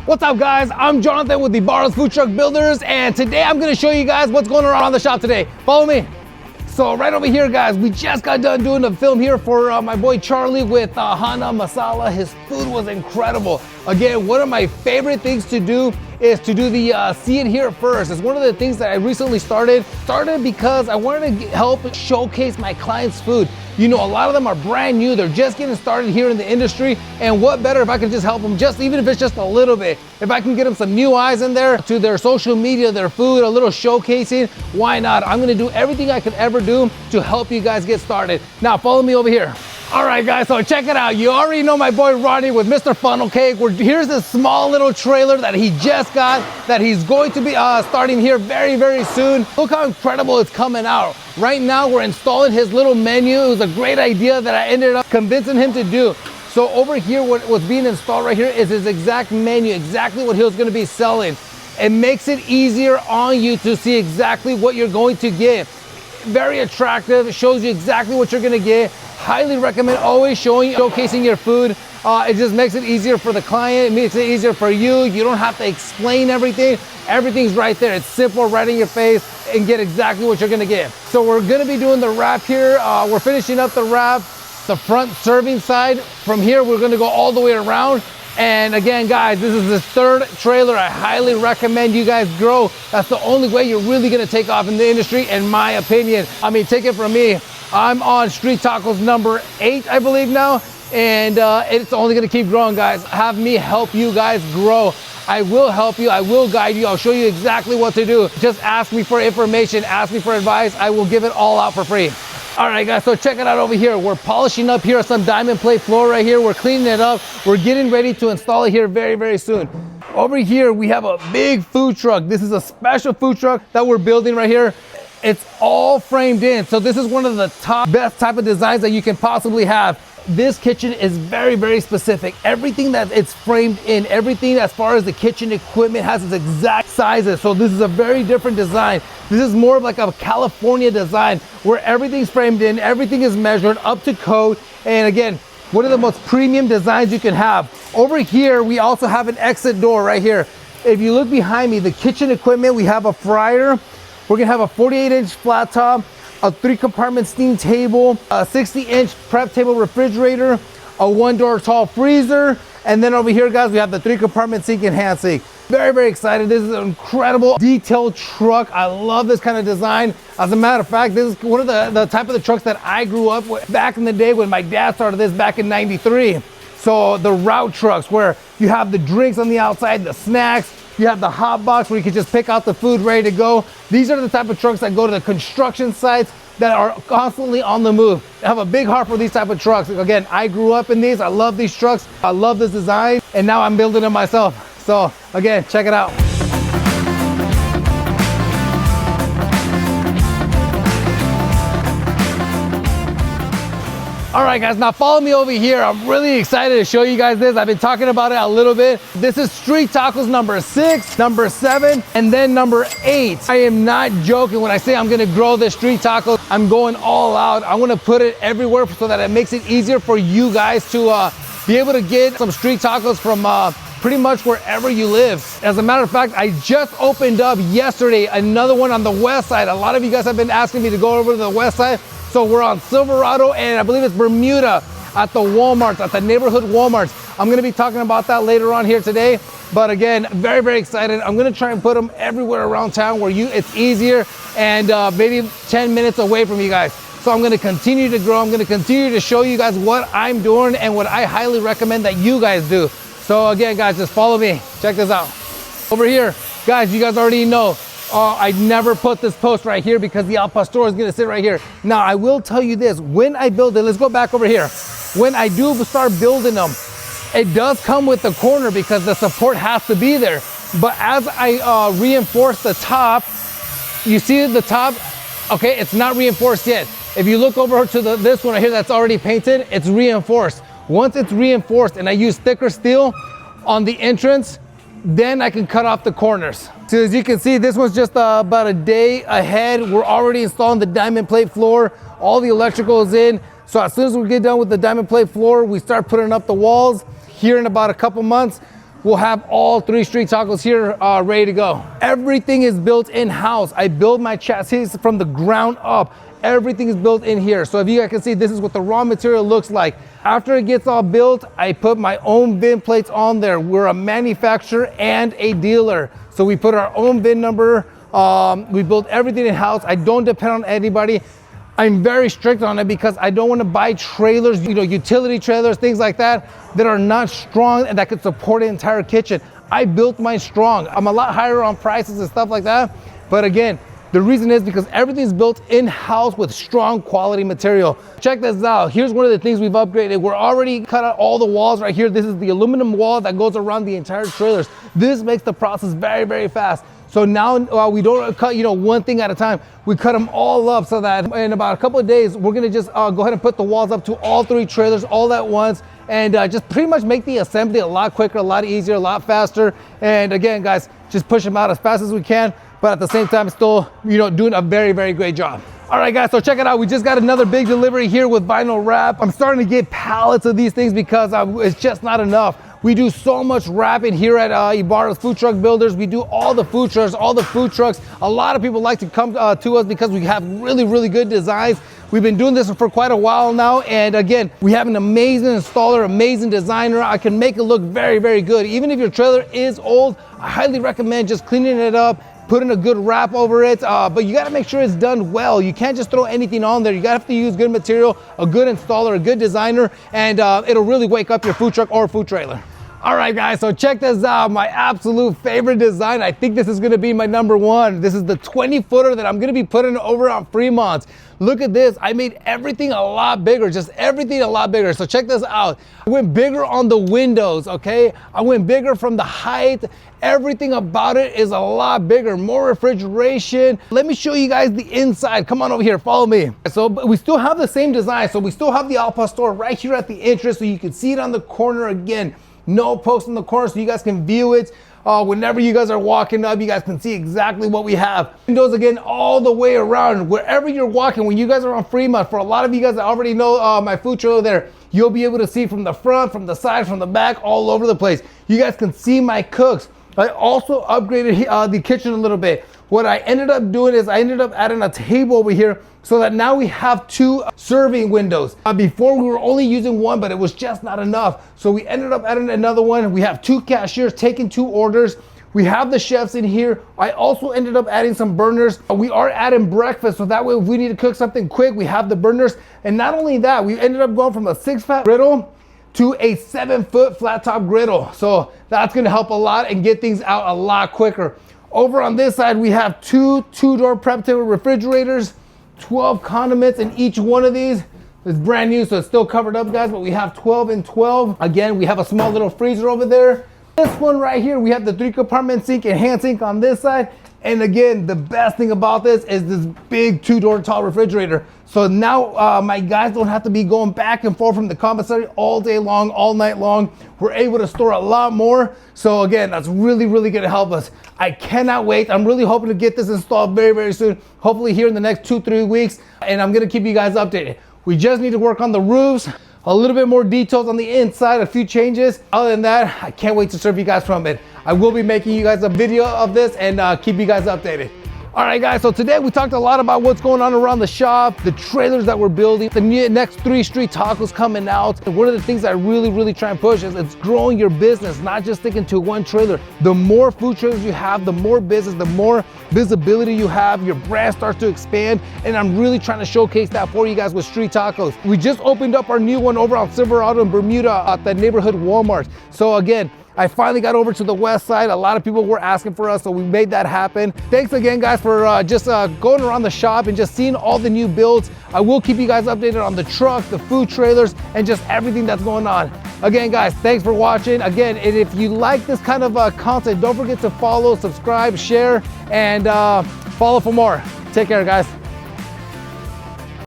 What's up, guys? I'm Jonathan with IBARRA'S Food Truck Builders, and today I'm gonna show you guys what's going on the shop today. Follow me. So right over here, guys, we just got done doing a film here for my boy Charlie with Hana Masala. His food was incredible. Again, one of my favorite things to do is to do the see it here first. It's one of the things that I recently started because I wanted to help showcase my clients' food. You know, a lot of them are brand new. They're just getting started here in the industry. And what better if I can just help them, just even if it's just a little bit. If I can get them some new eyes in there to their social media, their food, a little showcasing, why not? I'm gonna do everything I could ever do to help you guys get started. Now, follow me over here. All right, guys, so check it out. You already know my boy Ronnie with Mr. Funnel Cake. Here's this small little trailer that he just got that he's going to be starting here very, very soon. Look how incredible it's coming out. Right now, we're installing his little menu. It was a great idea that I ended up convincing him to do. So over here, what's being installed right here is his exact menu, exactly what he was gonna be selling. It makes it easier on you to see exactly what you're going to get. Very attractive, it shows you exactly what you're gonna get. Highly recommend always showcasing your food. It just makes it easier for the client. It makes it easier for you. You don't have to explain everything. Everything's right there. It's simple, right in your face, and get exactly what you're gonna get. So we're gonna be doing the wrap here. We're finishing up the wrap, the front serving side. From here, we're gonna go all the way around. And again, guys, this is the third trailer. I highly recommend you guys grow. That's the only way you're really gonna take off in the industry, in my opinion. I mean, take it from me. I'm on Street Tacos number 8, I believe now, and it's only gonna keep growing, guys. Have me help you guys grow. I will help you, I will guide you, I'll show you exactly what to do. Just ask me for information, ask me for advice, I will give it all out for free. All right, guys, so check it out over here. We're polishing up here some diamond plate floor right here. We're cleaning it up. We're getting ready to install it here very, very soon. Over here, we have a big food truck. This is a special food truck that we're building right here. It's all framed in. So this is one of the best type of designs that you can possibly have. This kitchen is very, very specific. Everything that it's framed in, everything as far as the kitchen equipment has its exact sizes. So this is a very different design. This is more of like a California design where everything's framed in, everything is measured up to code. And again, one of the most premium designs you can have. Over here, we also have an exit door right here. If you look behind me, the kitchen equipment, we have a fryer. We're gonna have a 48-inch flat top, a 3-compartment steam table, a 60-inch prep table refrigerator, a 1-door tall freezer, and then over here, guys, we have the 3-compartment sink and hand sink. Very, very excited. This is an incredible detailed truck. I love this kind of design. As a matter of fact, this is one of the type of the trucks that I grew up with back in the day when my dad started this back in '93. So the route trucks where you have the drinks on the outside, the snacks, you have the hot box where you can just pick out the food ready to go. These are the type of trucks that go to the construction sites that are constantly on the move. I have a big heart for these type of trucks. Again, I grew up in these. I love these trucks. I love this design, and now I'm building them myself. So again, check it out. All right, guys, now follow me over here. I'm really excited to show you guys this. I've been talking about it a little bit. This is Street Tacos number 6, number 7, and then number 8. I am not joking when I say I'm gonna grow this Street Tacos. I'm going all out. I wanna put it everywhere so that it makes it easier for you guys to be able to get some Street Tacos from pretty much wherever you live. As a matter of fact, I just opened up yesterday another one on the west side. A lot of you guys have been asking me to go over to the west side. So we're on Silverado and I believe it's Bermuda at the Walmarts, at the neighborhood Walmarts. I'm gonna be talking about that later on here today. But again, very, very excited. I'm gonna try and put them everywhere around town where it's easier and maybe 10 minutes away from you guys. So I'm gonna continue to grow. I'm gonna continue to show you guys what I'm doing and what I highly recommend that you guys do. So again, guys, just follow me. Check this out. Over here, guys, you guys already know, I never put this post right here because the Al Pastor is gonna sit right here. Now, I will tell you this, when I build it, let's go back over here. When I do start building them, it does come with the corner because the support has to be there. But as I reinforce the top, you see the top, okay, it's not reinforced yet. If you look over to this one right here that's already painted, it's reinforced. Once it's reinforced and I use thicker steel on the entrance, then I can cut off the corners. So as you can see, this one's just about a day ahead. We're already installing the diamond plate floor. All the electrical is in. So as soon as we get done with the diamond plate floor, we start putting up the walls. Here in about a couple months, we'll have all 3 street tacos here ready to go. Everything is built in-house. I build my chassis from the ground up. Everything is built in here. So if you guys can see, this is what the raw material looks like. After it gets all built, I put my own VIN plates on there. We're a manufacturer and a dealer. So we put our own VIN number. We build everything in-house. I don't depend on anybody. I'm very strict on it because I don't want to buy trailers, you know, utility trailers, things like that are not strong and that could support an entire kitchen. I built mine strong. I'm a lot higher on prices and stuff like that. But again, the reason is because everything's built in-house with strong quality material. Check this out. Here's one of the things we've upgraded. We're already cut out all the walls right here. This is the aluminum wall that goes around the entire trailers. This makes the process very, very fast. So now we don't cut, you know, one thing at a time. We cut them all up so that in about a couple of days, we're gonna just go ahead and put the walls up to all 3 trailers all at once, and just pretty much make the assembly a lot quicker, a lot easier, a lot faster. And again, guys, just push them out as fast as we can, but at the same time, still, you know, doing a very, very great job. All right, guys, so check it out. We just got another big delivery here with vinyl wrap. I'm starting to get pallets of these things because it's just not enough. We do so much wrapping here at IBARRA'S Food Truck Builders. We do all the food trucks, all the food trucks. A lot of people like to come to us because we have really, really good designs. We've been doing this for quite a while now. And again, we have an amazing installer, amazing designer. I can make it look very, very good. Even if your trailer is old, I highly recommend just cleaning it up, putting a good wrap over it, but you gotta make sure it's done well. You can't just throw anything on there. You gotta have to use good material, a good installer, a good designer, and it'll really wake up your food truck or food trailer. All right, guys, so check this out. My absolute favorite design. I think this is gonna be my #1. This is the 20-footer that I'm gonna be putting over on Fremont. Look at this. I made everything a lot bigger, just everything a lot bigger. So check this out. I went bigger on the windows, okay? I went bigger from the height. Everything about it is a lot bigger, more refrigeration. Let me show you guys the inside. Come on over here, follow me. So we still have the same design. So we still have the Al Pastor right here at the entrance, so you can see it on the corner again. No post in the corner, so you guys can view it. Whenever you guys are walking up, you guys can see exactly what we have. Windows again all the way around. Wherever you're walking, when you guys are on Fremont, for a lot of you guys that already know my food trailer there, you'll be able to see from the front, from the side, from the back, all over the place. You guys can see my cooks. I also upgraded the kitchen a little bit. What I ended up doing is I ended up adding a table over here so that now we have 2 serving windows. Before we were only using 1, but it was just not enough. So we ended up adding another one. We have 2 cashiers taking 2 orders. We have the chefs in here. I also ended up adding some burners. We are adding breakfast, so that way if we need to cook something quick, we have the burners. And not only that, we ended up going from a 6-foot griddle to a 7-foot flat top griddle. So that's gonna help a lot and get things out a lot quicker. Over on this side, we have 2 2-door prep table refrigerators, 12 condiments in each one of these. It's brand new, so it's still covered up, guys, but we have 12 and 12. Again, we have a small little freezer over there. This one right here, we have the 3-compartment sink and hand sink on this side. And again, the best thing about this is this big 2-door tall refrigerator. So now my guys don't have to be going back and forth from the commissary all day long, all night long. We're able to store a lot more. So again, that's really, really gonna help us. I cannot wait. I'm really hoping to get this installed very, very soon. Hopefully here in the next 2-3 weeks. And I'm gonna keep you guys updated. We just need to work on the roofs, a little bit more details on the inside, a few changes. Other than that, I can't wait to serve you guys from it. I will be making you guys a video of this and keep you guys updated. All right, guys, so today we talked a lot about what's going on around the shop, the trailers that we're building, the next 3 street tacos coming out. And one of the things I really, really try and push is it's growing your business, not just sticking to 1 trailer. The more food trailers you have, the more business, the more visibility you have, your brand starts to expand. And I'm really trying to showcase that for you guys with street tacos. We just opened up our new one over on Silverado in Bermuda at the neighborhood Walmart. So again, I finally got over to the west side. A lot of people were asking for us, so we made that happen. Thanks again, guys, for just going around the shop and just seeing all the new builds. I will keep you guys updated on the truck, the food trailers, and just everything that's going on. Again, guys, thanks for watching. Again, and if you like this kind of content, don't forget to follow, subscribe, share, and follow for more. Take care, guys.